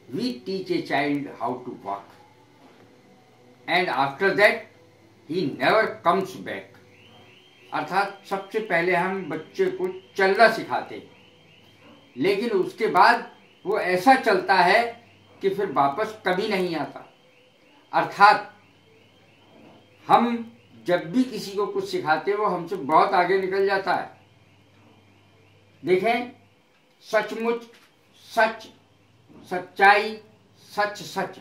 we teach a child how to walk, and after that he never comes back. अर्थात सबसे पहले हम बच्चे को चलना सिखाते, लेकिन उसके बाद वो ऐसा चलता है कि फिर वापस कभी नहीं आता। अर्थात हम जब भी किसी को कुछ सिखाते वो हमसे बहुत आगे निकल जाता है। देखें, सचमुच, सच, सच्चाई, सच सच,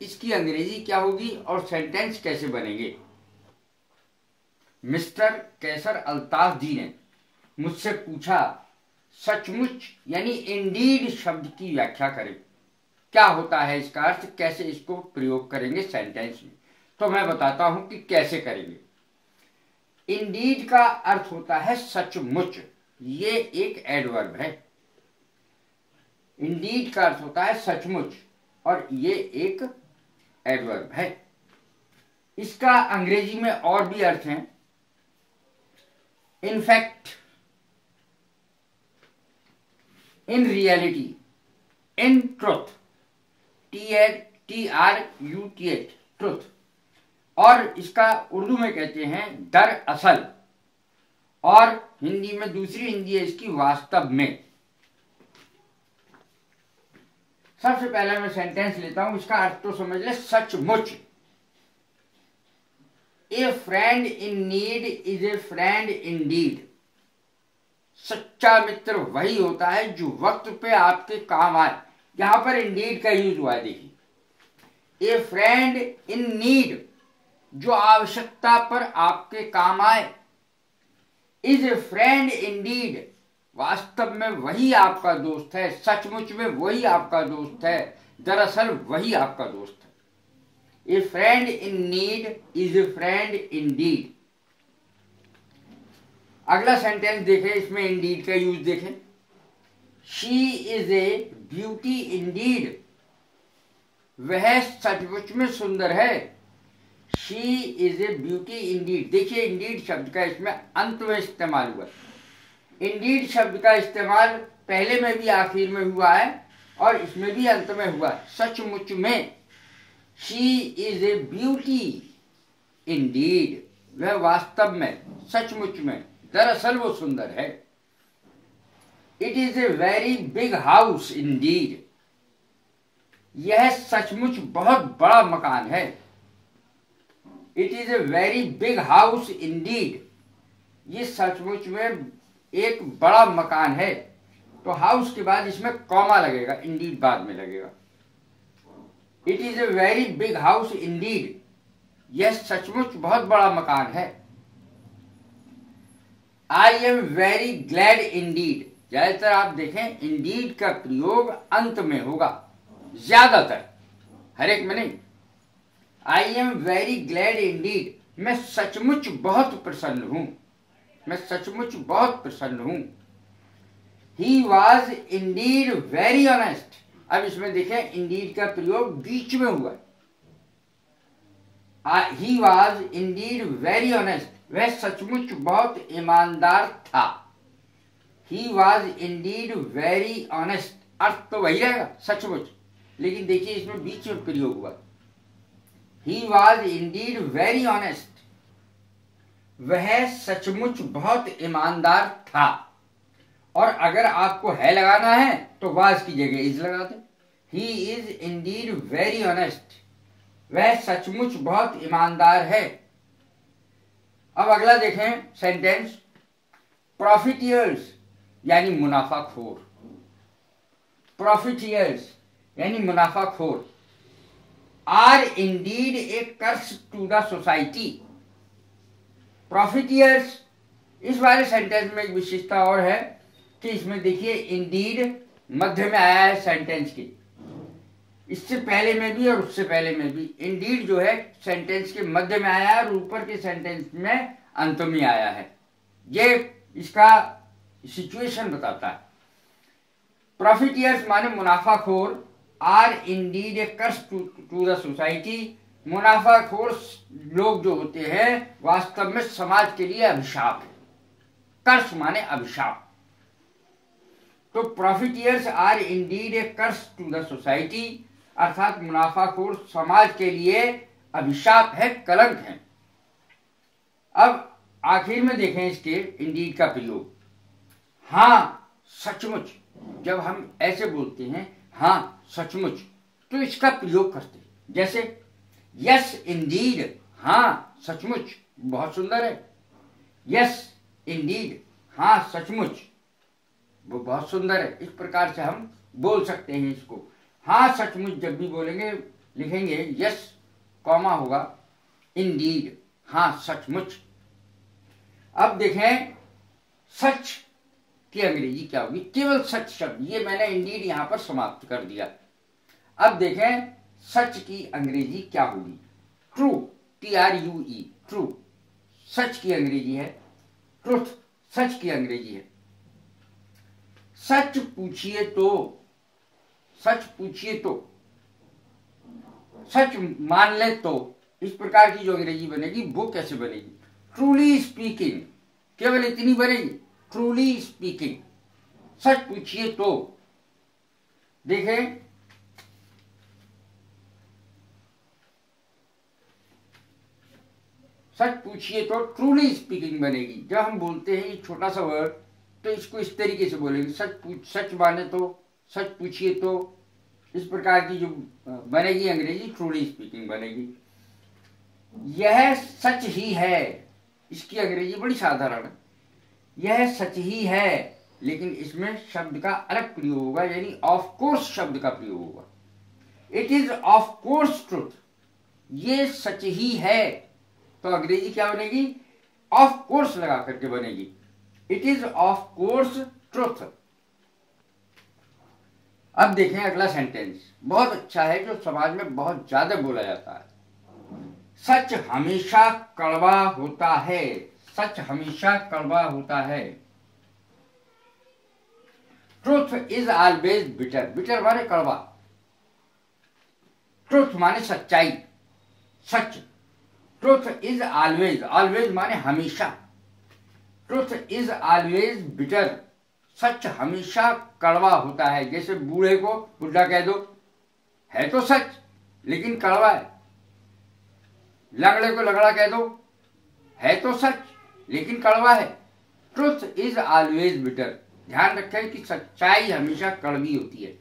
इसकी अंग्रेजी क्या होगी और सेंटेंस कैसे बनेंगे? मिस्टर कैसर अल्ताफ जी ने मुझसे पूछा, सचमुच यानी इंडीड शब्द की व्याख्या करें, क्या होता है इसका अर्थ, कैसे इसको प्रयोग करेंगे सेंटेंस में। तो मैं बताता हूं कि कैसे करेंगे। इंडीड का अर्थ होता है सचमुच, ये एक एडवर्ब है। इंडीड का अर्थ होता है सचमुच और ये एक एडवर्ब है। इसका अंग्रेजी में और भी अर्थ हैं। In fact, in reality, in truth, TRUTH, truth. और इसका उर्दू में कहते हैं दरअसल, और हिंदी में दूसरी हिंदी है इसकी वास्तव में। सबसे पहले मैं सेंटेंस लेता हूं, इसका अर्थ तो समझ ले, सचमुच। ए friend in need is a friend Indeed. सच्चा मित्र वही होता है जो वक्त पे आपके काम आए। यहां पर इंडीड का यूज हुआ है, देखिए। ए फ्रेंड इन नीड, जो आवश्यकता पर आपके काम आए, इज ए फ्रेंड इंडीड, वास्तव में वही आपका दोस्त है, सचमुच में वही आपका दोस्त है, दरअसल वही आपका दोस्त है। ए friend in need is a friend Indeed. अगला सेंटेंस देखें, इसमें इंडीड का यूज देखें। She is a beauty Indeed, वह सचमुच में सुंदर है। She is a beauty Indeed. देखिए, इंडीड शब्द का इसमें अंत में इस्तेमाल हुआ। इंडीड शब्द का इस्तेमाल पहले में भी आखिर में हुआ है और इसमें भी अंत में हुआ। सचमुच में, she is a beauty Indeed, वह वास्तव में, सचमुच में, दरअसल वो सुंदर है। It is a very big house Indeed, यह सचमुच बहुत बड़ा मकान है। It is a very big house Indeed, ये सचमुच में एक बड़ा मकान है। तो हाउस के बाद इसमें कॉमा लगेगा, इंडीड बाद में लगेगा। It is a very big house Indeed, यह सचमुच बहुत बड़ा मकान है। I am very glad Indeed, ज्यादातर आप देखें इंडीड का प्रयोग अंत में होगा, ज्यादातर, हर एक में नहीं। I am very glad Indeed, मैं सचमुच बहुत प्रसन्न हूं, मैं सचमुच बहुत प्रसन्न हूं। He was indeed very honest, अब इसमें देखें इंडीड का प्रयोग बीच में हुआ। He was indeed very honest, वह सचमुच बहुत ईमानदार था। He was indeed very honest, अर्थ तो वही रहेगा सचमुच, लेकिन देखिए इसमें बीच में प्रयोग हुआ। He was indeed very honest, वह सचमुच बहुत ईमानदार था। और अगर आपको है लगाना है तो वाज की जगह इज लगा दे। He is indeed very honest, वह सचमुच बहुत ईमानदार है। अब अगला देखें सेंटेंस, प्रॉफिटियर्स यानी मुनाफाखोर। प्रॉफिटियर्स यानी मुनाफाखोर are indeed a curse to the society. Profiteers, इस वाले सेंटेंस में एक विशेषता और है कि इसमें देखिए इंडीड मध्य में आया है सेंटेंस के। इससे पहले में भी और उससे पहले में भी इंडीड जो है सेंटेंस के मध्य में आया है और ऊपर के सेंटेंस में अंत में आया है। ये इसका सिचुएशन बताता है। प्रॉफिटियर्स माने मुनाफाखोर, are indeed a curse to the society, मुनाफाखोर लोग जो होते हैं वास्तव में समाज के लिए अभिशाप है। कर्स माने अभिशाप। तो profiteers are indeed a curse to the society, अर्थात मुनाफाखोर समाज के लिए अभिशाप है, कलंक है। अब आखिर में देखें इसके इंडीड का प्रयोग। हाँ सचमुच, जब हम ऐसे बोलते हैं हाँ सचमुच, तो इसका प्रयोग करते हैं। जैसे यस इंडीड, हाँ सचमुच, बहुत सुंदर है। यस इंडीड, हाँ सचमुच, वो बहुत सुंदर है। इस प्रकार से हम बोल सकते हैं इसको। हाँ सचमुच जब भी बोलेंगे लिखेंगे यस कॉमा होगा, इंडीड, हाँ सचमुच। अब देखें सच की अंग्रेजी क्या होगी, केवल सच शब्द, ये मैंने इंडीड यहां पर समाप्त कर दिया। अब देखें सच की अंग्रेजी क्या होगी, ट्रू, TRUE, ट्रू सच की अंग्रेजी है, ट्रुथ सच की अंग्रेजी है। सच पूछिए तो, सच पूछिए तो, सच मान ले तो, इस प्रकार की जो अंग्रेजी बनेगी वो कैसे बनेगी, ट्रूली स्पीकिंग, केवल इतनी बनेगी, ट्रूली स्पीकिंग। सच पूछिए तो, देखें सच पूछिए तो ट्रूली स्पीकिंग बनेगी। जब हम बोलते हैं ये छोटा सा वर्ड, तो इसको इस तरीके से बोलेंगे, सच माने तो, सच पूछिए तो, इस प्रकार की जो बनेगी अंग्रेजी ट्रूली स्पीकिंग बनेगी। यह सच ही है, इसकी अंग्रेजी बड़ी साधारण है, यह सच ही है, लेकिन इसमें शब्द का अलग प्रयोग होगा, यानी ऑफ कोर्स शब्द का प्रयोग होगा। It is of course truth, ये सच ही है, तो अंग्रेजी क्या बनेगी, ऑफ कोर्स लगा करके बनेगी, it is of course truth. अब देखें अगला सेंटेंस, बहुत अच्छा है, जो समाज में बहुत ज्यादा बोला जाता है। सच हमेशा कड़वा होता है, सच हमेशा कड़वा होता है। Truth is always bitter, bitter माने कड़वा, ट्रूथ माने सच्चाई, सच। ट्रूथ इज ऑलवेज, ऑलवेज माने हमेशा, ट्रूथ इज ऑलवेज बिटर, सच हमेशा कड़वा होता है। जैसे बूढ़े को बुढ़ा कह दो, है तो सच लेकिन कड़वा है। लंगड़े को लगड़ा कह दो, है तो सच लेकिन कड़वा है। ट्रूथ इज ऑलवेज बिटर, ध्यान रखें कि सच्चाई हमेशा कड़वी होती है।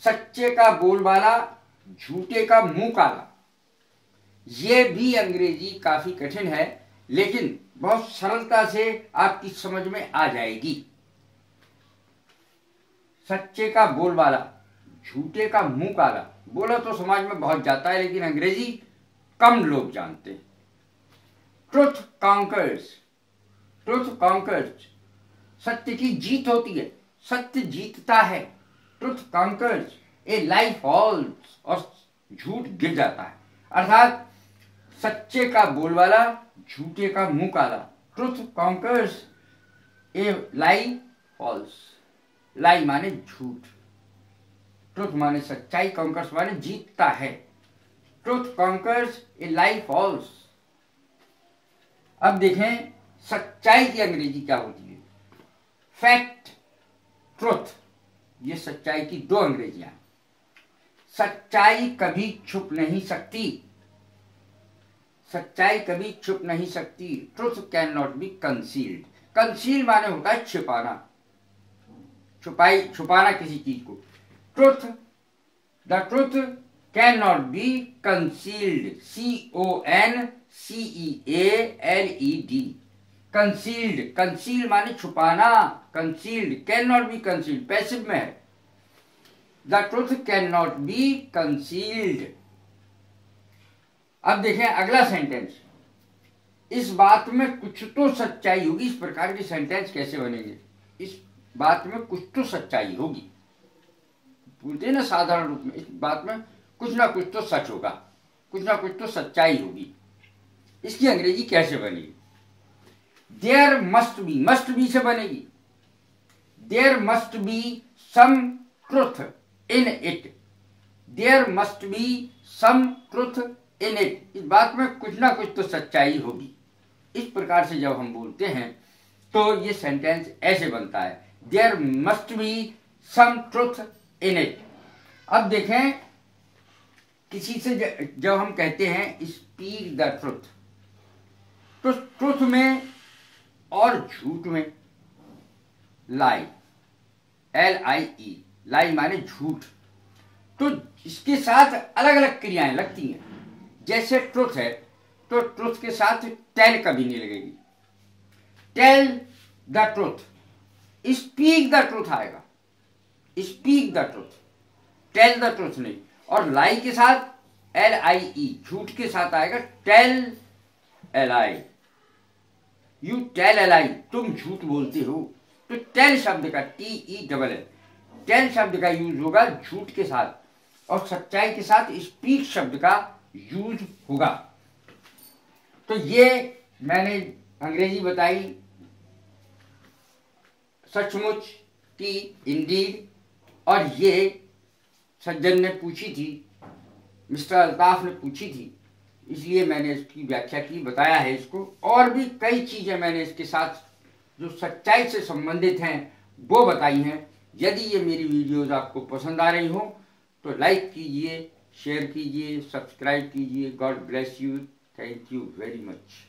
सच्चे का बोलबाला, झूठे का मुंह काला, ये भी अंग्रेजी काफी कठिन है, लेकिन बहुत सरलता से आपकी समझ में आ जाएगी। सच्चे का बोलबाला, झूठे का मुंह काला, बोला तो समाज में बहुत जाता है, लेकिन अंग्रेजी कम लोग जानते हैं। ट्रुथ कॉन्कर्स, ट्रुथ कॉन्कर्स, सत्य की जीत होती है, सत्य जीतता है। ट्रुथ कॉन्कर्स, ए लाई फॉल्स, और झूठ गिर जाता है। अर्थात सच्चे का बोलबाला, झूठे का मुंह काला। ट्रुथ कॉन्कर्स, ए लाई फॉल्स, लाई माने झूठ, ट्रुथ माने सच्चाई, कॉन्कर्स माने जीतता है। ट्रुथ कॉन्कर्स, ए लाई फॉल्स। अब देखें सच्चाई की अंग्रेजी क्या होती है, फैक्ट, ट्रुथ, ये सच्चाई की दो अंग्रेजियां। सच्चाई कभी छुप नहीं सकती, सच्चाई कभी छुप नहीं सकती। Truth can not be concealed, conceal माने होता है छिपाना, छुपाना किसी चीज को। Truth, the truth can not be concealed, CONCEALED, concealed, conceal माने छुपाना, concealed, can not be concealed passive में है। The truth can not be concealed. अब देखें अगला सेंटेंस, इस बात में कुछ तो सच्चाई होगी। इस प्रकार के सेंटेंस कैसे बनेंगे, इस बात में कुछ तो सच्चाई होगी, बोलते हैं ना साधारण रूप में, इस बात में कुछ ना कुछ तो सच होगा, कुछ ना कुछ तो सच्चाई होगी। इसकी अंग्रेजी कैसे बनेगी, there must be, must be से बनेगी, there must be some truth in it, there must be some truth in it, इस बात में कुछ ना कुछ तो सच्चाई होगी। इस प्रकार से जब हम बोलते हैं तो ये सेंटेंस ऐसे बनता है, there must be some truth in it. अब देखें, किसी से जब हम कहते हैं स्पीक द ट्रुथ, तो ट्रुथ में और झूठ में, लाई, LIE, लाई माने झूठ, तो इसके साथ अलग अलग क्रियाएं लगती हैं। जैसे ट्रुथ है तो ट्रुथ के साथ टेल कभी नहीं लगेगी, tell the truth. Speak the truth आएगा, speak the truth, tell the truth नहीं। और लाई के साथ LIE, झूठ के साथ आएगा tell LI, you tell LI, तुम झूठ बोलते हो। तो टेल शब्द का TELL, टेल शब्द का यूज होगा झूठ के साथ, और सच्चाई के साथ स्पीक शब्द का यूज होगा। तो ये मैंने अंग्रेजी बताई सचमुच की, इंडीड, और ये सज्जन ने पूछी थी, मिस्टर अल्ताफ ने पूछी थी, इसलिए मैंने इसकी व्याख्या की, बताया है इसको। और भी कई चीजें मैंने इसके साथ जो सच्चाई से संबंधित हैं वो बताई हैं। यदि ये मेरी वीडियोज आपको पसंद आ रही हो तो लाइक कीजिए, शेयर कीजिए, सब्सक्राइब कीजिए। God bless you, thank you very much.